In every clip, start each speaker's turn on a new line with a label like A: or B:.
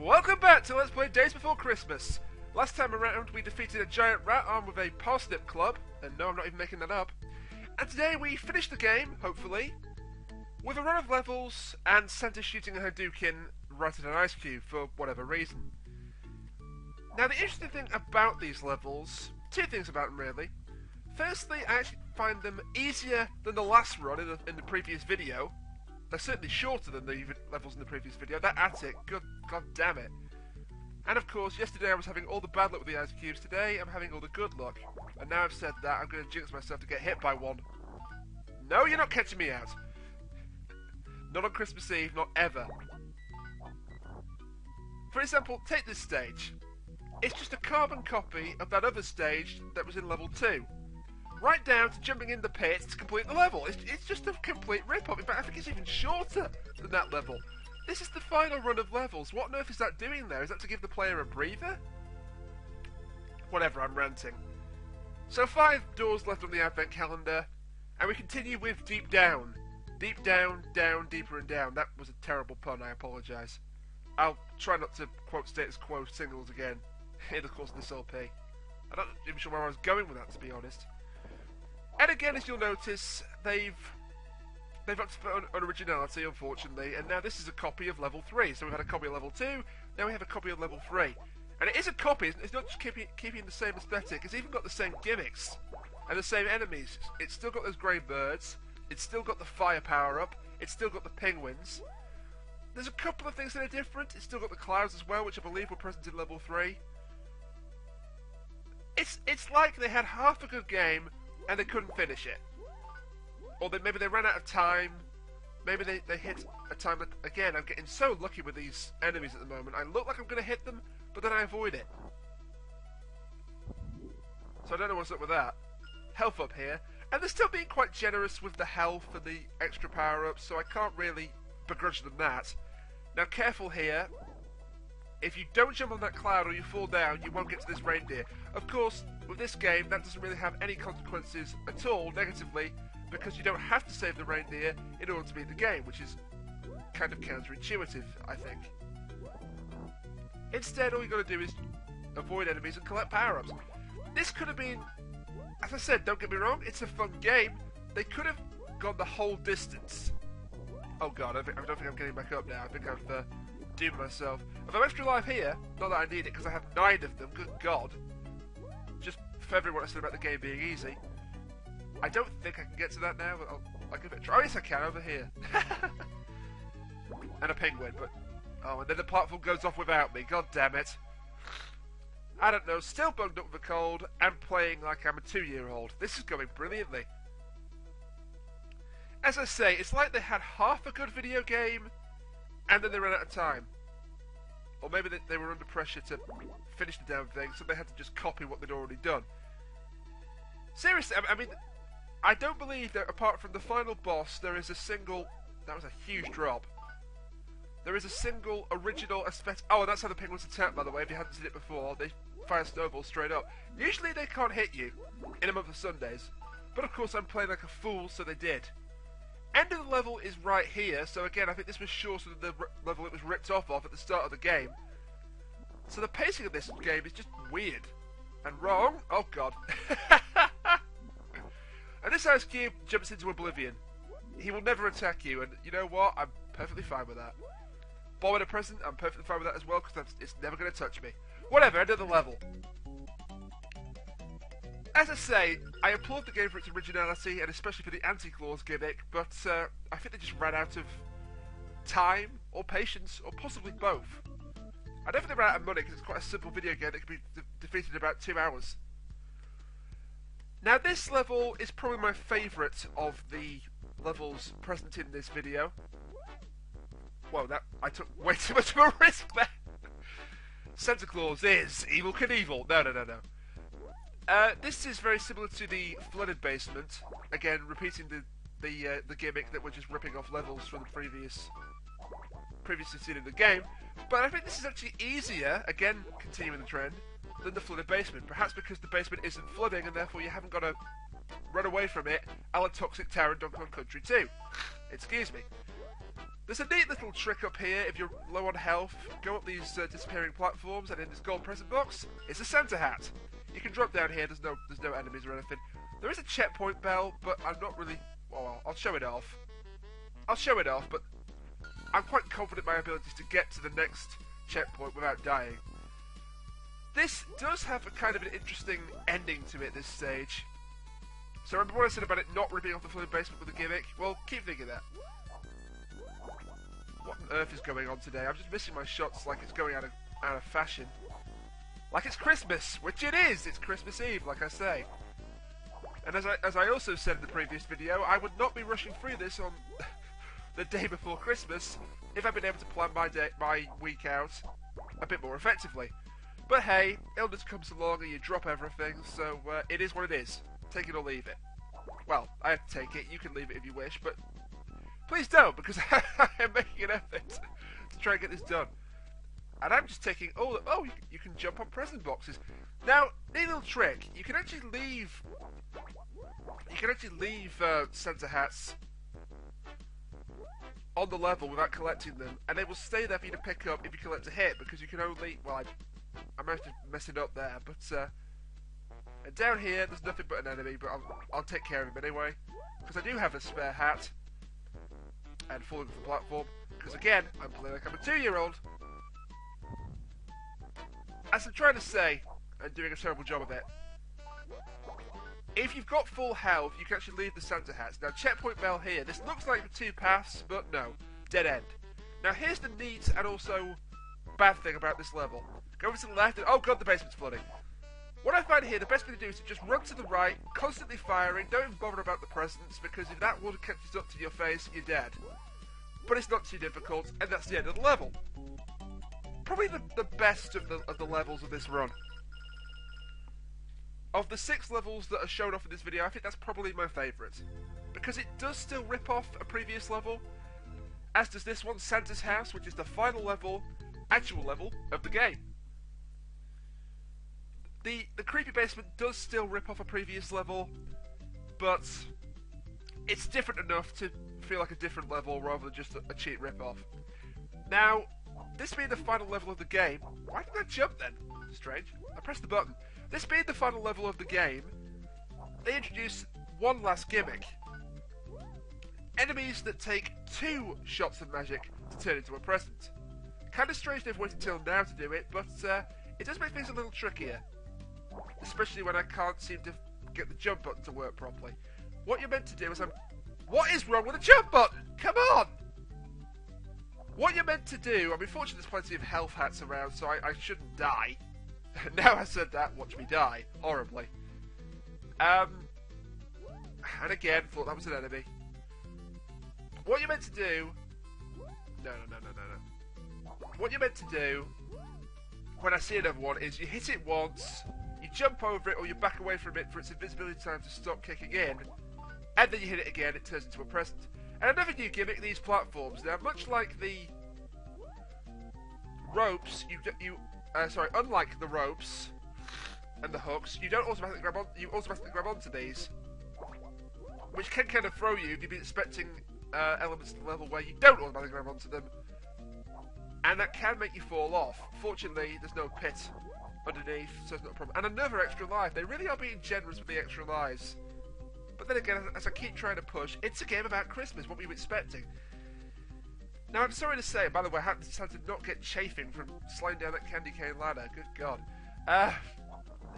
A: Welcome back to Let's Play Days Before Christmas. Last time around we defeated a giant rat armed with a parsnip club, and no, I'm not even making that up. And today we finished the game, hopefully, with a run of levels and Santa shooting a Hadouken right at an ice cube for whatever reason. Now the interesting thing about these levels, two things about them really. Firstly, I actually find them easier than the last run in the previous video. They're certainly shorter than the levels in the previous video. That attic, god damn it. And of course, yesterday I was having all the bad luck with the ice cubes. Today I'm having all the good luck. And now I've said that, I'm going to jinx myself to get hit by one. No, you're not catching me out. Not on Christmas Eve, not ever. For example, take this stage. It's just a carbon copy of that other stage that was in level 2. Right down to jumping in the pit to complete the level. It's just a complete rip-off. In fact, I think it's even shorter than that level. This is the final run of levels. What on earth is that doing there? Is that to give the player a breather? Whatever, I'm ranting. So 5 doors left on the advent calendar, and we continue with Deep Down. Deep down, down, deeper and down. That was a terrible pun, I apologise. I'll try not to quote status quo singles again in the course of this LP. I'm not even sure where I was going with that, to be honest. And again, as you'll notice, they've upped on originality, unfortunately, and now this is a copy of level 3. So we've had a copy of level 2, now we have a copy of level 3. And it is a copy, it's not just keeping the same aesthetic, it's even got the same gimmicks and the same enemies. It's still got those grey birds, it's still got the fire power-up, it's still got the penguins. There's a couple of things that are different, it's still got the clouds as well, which I believe were present in level 3. It's like they had half a good game and they couldn't finish it. Or maybe they ran out of time. Maybe they hit a time that, again, I'm getting so lucky with these enemies at the moment. I look like I'm going to hit them, but then I avoid it. So I don't know what's up with that. Health up here. And they're still being quite generous with the health and the extra power-ups, so I can't really begrudge them that. Now careful here. If you don't jump on that cloud or you fall down, you won't get to this reindeer. Of course, with this game, that doesn't really have any consequences at all, negatively, because you don't have to save the reindeer in order to beat the game, which is kind of counterintuitive, I think. Instead, all you got to do is avoid enemies and collect power-ups. This could have been, as I said, don't get me wrong, it's a fun game. They could have gone the whole distance. Oh god, I don't think I'm getting back up now. I think I've doomed myself. If I'm extra life here, not that I need it, because I have 9 of them, good god. Just for everyone I said about the game being easy. I don't think I can get to that now, but I'll give it a try. Oh yes I can, over here. And a penguin, but... Oh, and then the platform goes off without me, god damn it. I don't know, still bunged up with a cold, and playing like I'm a 2-year-old. This is going brilliantly. As I say, it's like they had half a good video game, and then they ran out of time. Or maybe they were under pressure to finish the damn thing, so they had to just copy what they'd already done. Seriously, I mean, I don't believe that apart from the final boss, there is a single... That was a huge drop. There is a single original aesthetic... Oh, and that's how the penguins attack, by the way, if you hadn't seen it before. They fire snowballs straight up. Usually they can't hit you in a month of Sundays. But of course I'm playing like a fool, so they did. End of the level is right here, so again, I think this was shorter than the level it was ripped off of at the start of the game. So the pacing of this game is just weird. And wrong. Oh god. And this ice cube jumps into oblivion. He will never attack you, and you know what? I'm perfectly fine with that. Bomb and a present, I'm perfectly fine with that as well, because it's never going to touch me. Whatever, end of the level. As I say, I applaud the game for its originality, and especially for the anti-claws gimmick, but I think they just ran out of time, or patience, or possibly both. I don't think they ran out of money, because it's quite a simple video game that can be defeated in about 2 hours. Now this level is probably my favourite of the levels present in this video. Whoa, I took way too much of a risk there! Santa Claus is Evel Knievel. No. This is very similar to the flooded basement. Again, repeating the gimmick that we're just ripping off levels from the previously seen in the game. But I think this is actually easier, again continuing the trend, than the flooded basement. Perhaps because the basement isn't flooding and therefore you haven't got to run away from it, a la Toxic Tower and Donkey Kong Country 2. Excuse me. There's a neat little trick up here. If you're low on health, go up these disappearing platforms, and in this gold present box is a Santa hat. You can drop down here. There's no enemies or anything. There is a checkpoint bell, but I'm not really. Well, I'll show it off. I'll show it off, but I'm quite confident in my abilities to get to the next checkpoint without dying. This does have a kind of an interesting ending to it, this stage. So remember what I said about it not ripping off the flooded basement with a gimmick? Well, keep thinking that. What on earth is going on today? I'm just missing my shots like it's going out of fashion. Like it's Christmas, which it is! It's Christmas Eve, like I say. And as I also said in the previous video, I would not be rushing through this on the day before Christmas if I'd been able to plan my week out a bit more effectively. But hey, illness comes along and you drop everything, so it is what it is. Take it or leave it. Well, I have to take it. You can leave it if you wish, but please don't, because I am making an effort to try and get this done. And I'm just taking all the... Oh, you can jump on present boxes. Now, neat little trick. You can actually leave... Santa hats on the level without collecting them, and they will stay there for you to pick up if you collect a hit, because you can only... Well, I managed to mess it up there, but and down here there's nothing but an enemy, but I'll take care of him anyway, because I do have a spare hat and falling off the platform, because again I'm playing like I'm a 2-year-old. As I'm trying to say, and doing a terrible job of it, if you've got full health you can actually leave the Santa hats. Now checkpoint bell here, this looks like the 2 paths, but no, dead end. Now here's the neat and also bad thing about this level. Go over to the left and oh god, the basement's flooding. What I find here, the best thing to do is to just run to the right, constantly firing, don't even bother about the presents, because if that water catches up to your face, you're dead. But it's not too difficult, and that's the end of the level. Probably the best of the levels of this run. Of the 6 levels that are shown off in this video, I think that's probably my favourite. Because it does still rip off a previous level, as does this one, Santa's House, which is the final level, actual level, of the game. The creepy basement does still rip off a previous level, but it's different enough to feel like a different level rather than just a cheap rip-off. Now, this being the final level of the game... Why did I jump then? Strange. I pressed the button. This being the final level of the game, they introduce one last gimmick. Enemies that take 2 shots of magic to turn into a present. Kinda strange they've waited till now to do it, but it does make things a little trickier. Especially when I can't seem to get the jump button to work properly. What you're meant to do is What is wrong with the jump button? Come on! What you're meant to do... I mean, fortunately there's plenty of health hats around, so I shouldn't die. Now I said that, watch me die. Horribly. And again, thought that was an enemy. What you're meant to do... No. What you're meant to do, when I see another one, is you hit it once, you jump over it, or you back away from it for its invisibility time to stop kicking in, and then you hit it again, it turns into a present. And another new gimmick, these platforms. Now, much like the ropes, unlike the ropes and the hooks, you automatically grab onto these, which can kind of throw you if you've been expecting elements of the level where you don't automatically grab onto them, and that can make you fall off. Fortunately, there's no pit underneath, so it's not a problem. And another extra life. They really are being generous with the extra lives. But then again, as I keep trying to push, it's a game about Christmas, what we were expecting. Now, I'm sorry to say, by the way, I had to not get chafing from sliding down that candy cane ladder. Good God.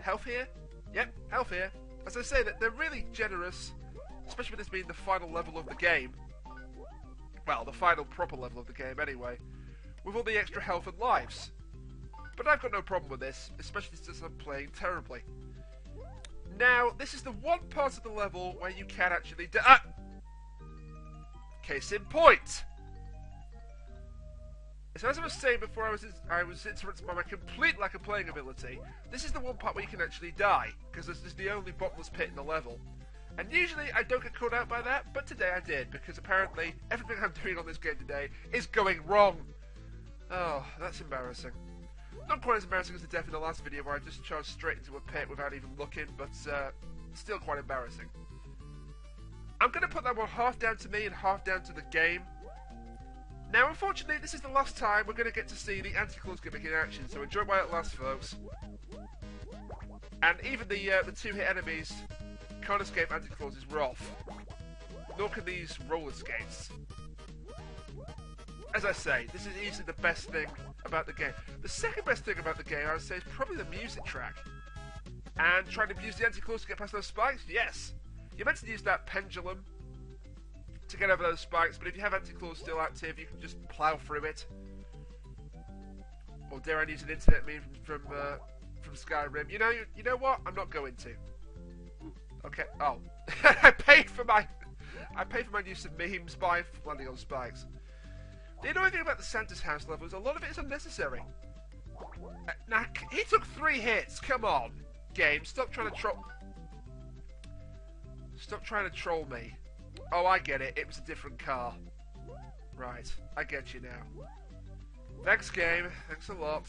A: Health here? Yep, health here. As I say, they're really generous, especially with this being the final level of the game. Well, the final proper level of the game, anyway. With all the extra health and lives. But I've got no problem with this, especially since I'm playing terribly. Now, this is the one part of the level where you can actually case in point! So as I was saying before, I was interrupted by my complete lack of playing ability. This is the one part where you can actually die, because this is the only bottomless pit in the level. And usually I don't get caught out by that, but today I did, because apparently everything I'm doing on this game today is going wrong. Oh, that's embarrassing. Not quite as embarrassing as the death in the last video where I just charged straight into a pit without even looking, but still quite embarrassing. I'm going to put that one half down to me and half down to the game. Now, unfortunately, this is the last time we're going to get to see the anti-claws gimmick in action, so enjoy while it lasts, folks. And even the two-hit enemies can't escape anti-claws' wrath. Nor can these roller skates. As I say, this is easily the best thing about the game. The second best thing about the game, I would say, is probably the music track. And trying to use the anti-claws to get past those spikes? Yes. You're meant to use that pendulum to get over those spikes, but if you have anti-claws still active, you can just plow through it. Or dare I use an internet meme from Skyrim? You know what? I'm not going to. Okay. Oh, I paid for my use of memes by landing on spikes. The annoying thing about the Santa's house level is a lot of it is unnecessary. Now he took 3 hits. Come on, game. Stop trying to troll me. Oh, I get it. It was a different car. Right, I get you now. Thanks, game. Thanks a lot.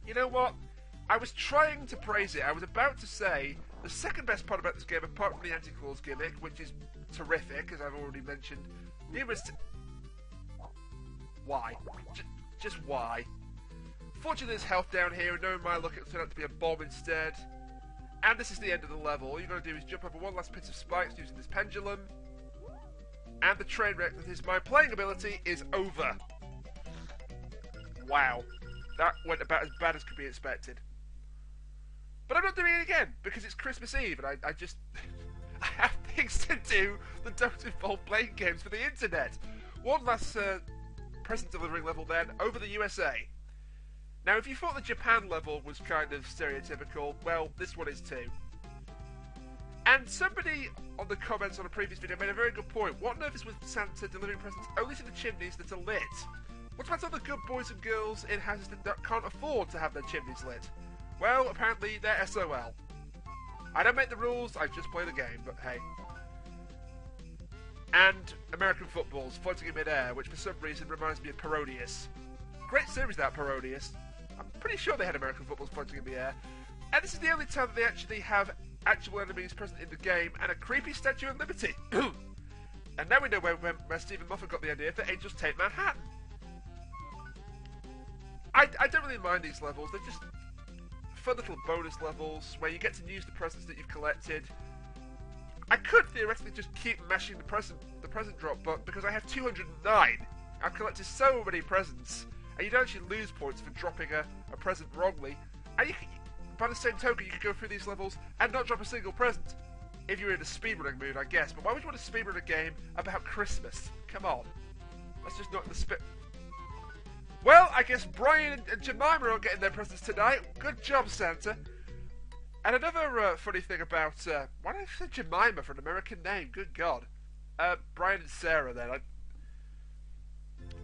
A: You know what? I was trying to praise it. I was about to say the second best part about this game, apart from the anti-claws gimmick, which is terrific, as I've already mentioned, why? Just why? Fortunately, there's health down here, and knowing my luck, it'll turn out to be a bomb instead. And this is the end of the level. All you've got to do is jump over one last pit of spikes using this pendulum. And the train wreck that is my playing ability is over. Wow. That went about as bad as could be expected. But I'm not doing it again, because it's Christmas Eve, and I just... I have things to do that don't involve playing games for the internet. One last present delivering level then, over the USA. Now, if you thought the Japan level was kind of stereotypical, well, this one is too. And somebody on the comments on a previous video made a very good point. What on earth is with Santa delivering presents only to the chimneys that are lit? What about all the good boys and girls in houses that can't afford to have their chimneys lit? Well, apparently they're SOL. I don't make the rules, I just play the game, but hey. And American footballs floating in mid-air, which for some reason reminds me of Parodius. Great series, that Parodius. I'm pretty sure they had American footballs floating in the air. And this is the only time that they actually have actual enemies present in the game and a creepy Statue of Liberty. And now we know where Stephen Moffat got the idea for Angels Take Manhattan. I don't really mind these levels, they're just fun little bonus levels where you get to use the presents that you've collected. I could theoretically just keep mashing the present drop button because I have 209. I've collected so many presents, and you don't actually lose points for dropping a present wrongly. And you can, by the same token, you could go through these levels and not drop a single present. If you're in a speedrunning mood, I guess. But why would you want to speedrun a game about Christmas? Come on. That's just not in the spirit. Well, I guess Brian and Jemima are getting their presents tonight. Good job, Santa. And another funny thing about... why did I say Jemima for an American name? Good God. Brian and Sarah, then.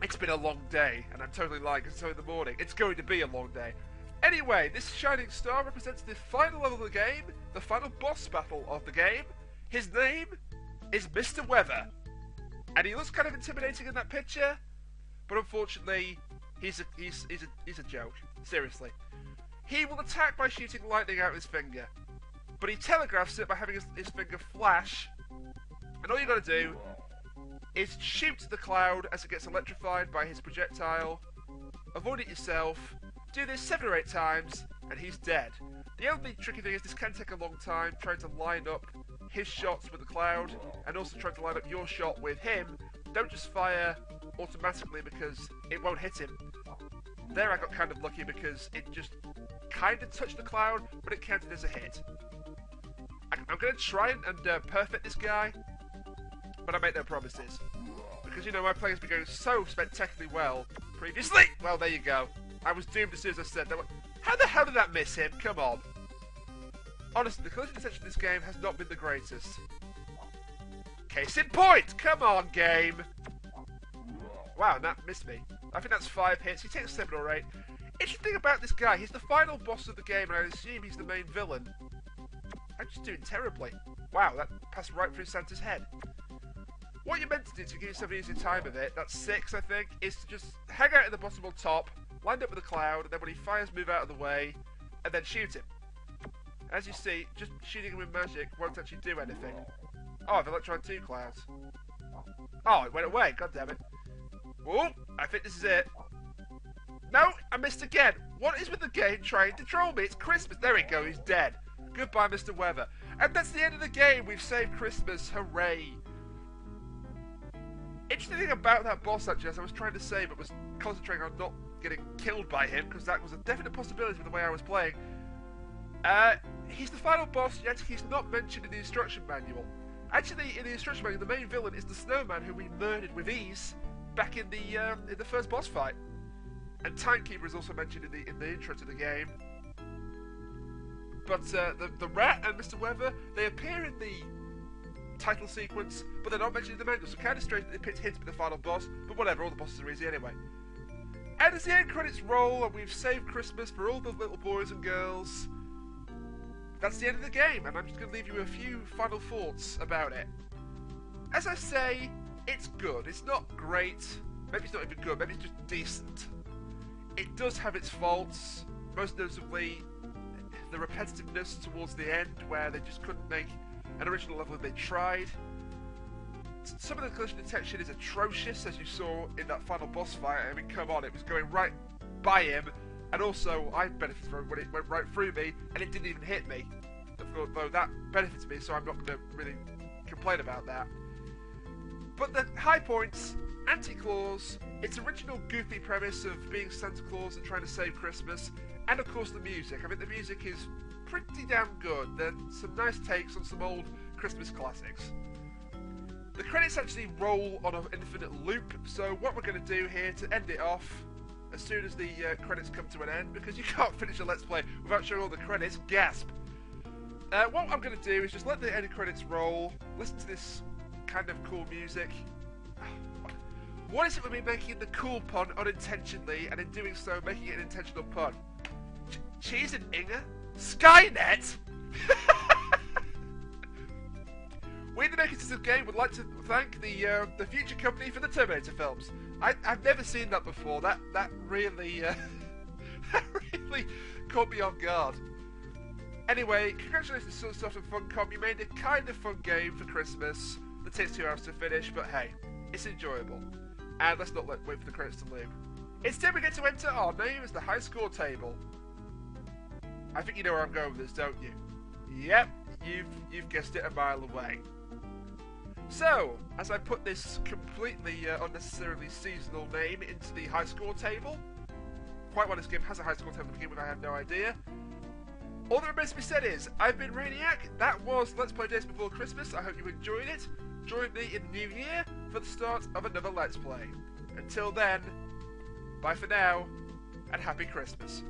A: It's been a long day, and I'm totally lying, it's so in the morning. It's going to be a long day. Anyway, this shining star represents the final level of the game, the final boss battle of the game. His name is Mr. Weather. And he looks kind of intimidating in that picture, but unfortunately, he's a joke. Seriously. He will attack by shooting lightning out of his finger, but he telegraphs it by having his finger flash, and all you got to do is shoot the cloud as it gets electrified by his projectile, avoid it yourself, do this 7 or 8 times, and he's dead. The only tricky thing is this can take a long time, trying to line up his shots with the cloud, and also trying to line up your shot with him. Don't just fire automatically because it won't hit him. There I got kind of lucky because it just kind of touched the cloud, but it counted as a hit. I'm going to try and perfect this guy, but I make no promises. Because, you know, my playing's been going so spectacularly well previously. Well, there you go. I was doomed as soon as I said that. How the hell did that miss him? Come on. Honestly, the collision detection of this game has not been the greatest. Case in point! Come on, game! Wow, and that missed me. I think that's 5 hits. He takes 7 or 8. Interesting thing about this guy, he's the final boss of the game, and I assume he's the main villain. I'm just doing terribly. Wow, that passed right through Santa's head. What you're meant to do to give yourself an easier time of it, that's 6 I think, is to just hang out at the bottom or top, lined up with a cloud, and then when he fires, move out of the way, and then shoot him. As you see, just shooting him with magic won't actually do anything. Oh, I've electrified 2 clouds. Oh, it went away, god damn it. Oh, I think this is it. No, I missed again. What is with the game trying to troll me? It's Christmas. There we go, he's dead. Goodbye, Mr. Weather. And that's the end of the game. We've saved Christmas. Hooray. Interesting thing about that boss, actually, as I was trying to say, but was concentrating on not getting killed by him, because that was a definite possibility with the way I was playing. He's the final boss, yet he's not mentioned in the instruction manual. Actually, in the instruction manual, the main villain is the snowman who we murdered with ease back in the first boss fight. And Timekeeper is also mentioned in the intro to the game. But the rat and Mr. Weather, they appear in the title sequence, but they're not mentioned in the manual, so kind of strange that they picked hints with the final boss, but whatever, all the bosses are easy anyway. And as the end credits roll, and we've saved Christmas for all the little boys and girls, that's the end of the game, and I'm just going to leave you a few final thoughts about it. As I say, it's good. It's not great. Maybe it's not even good. Maybe it's just decent. It does have its faults, most notably the repetitiveness towards the end, where they just couldn't make an original level if they tried. Some of the collision detection is atrocious, as you saw in that final boss fight. I mean, come on, it was going right by him, and also I benefited from it when it went right through me, and it didn't even hit me. Though that benefits me, so I'm not going to really complain about that. But the high points, Anti-Claus, its original goofy premise of being Santa Claus and trying to save Christmas, and of course the music. I mean, the music is pretty damn good. There's some nice takes on some old Christmas classics. The credits actually roll on an infinite loop, so what we're going to do here to end it off, as soon as the credits come to an end, because you can't finish a Let's Play without showing all the credits, gasp! What I'm going to do is just let the end credits roll, listen to this kind of cool music. What is it with me making the cool pun unintentionally, and in doing so making it an intentional pun? Cheese and Inga? Skynet? We, the makers of this game, would like to thank the future company for the Terminator films. I've never seen that before. That really that really caught me off guard. Anyway, congratulations to Sunsoft and Funcom. You made a kind of fun game for Christmas that takes 2 hours to finish, but hey, it's enjoyable. And let's not wait for the credits to loop. Instead, we get to enter our name as the high score table. I think you know where I'm going with this, don't you? Yep, you've guessed it a mile away. So, as I put this completely unnecessarily seasonal name into the high score table, quite why this game has a high score table to begin with, I have no idea. All that remains to be said is, I've been Rainiac. That was Let's Play Days Before Christmas. I hope you enjoyed it. Join me in the new year for the start of another Let's Play. Until then, bye for now, and Happy Christmas.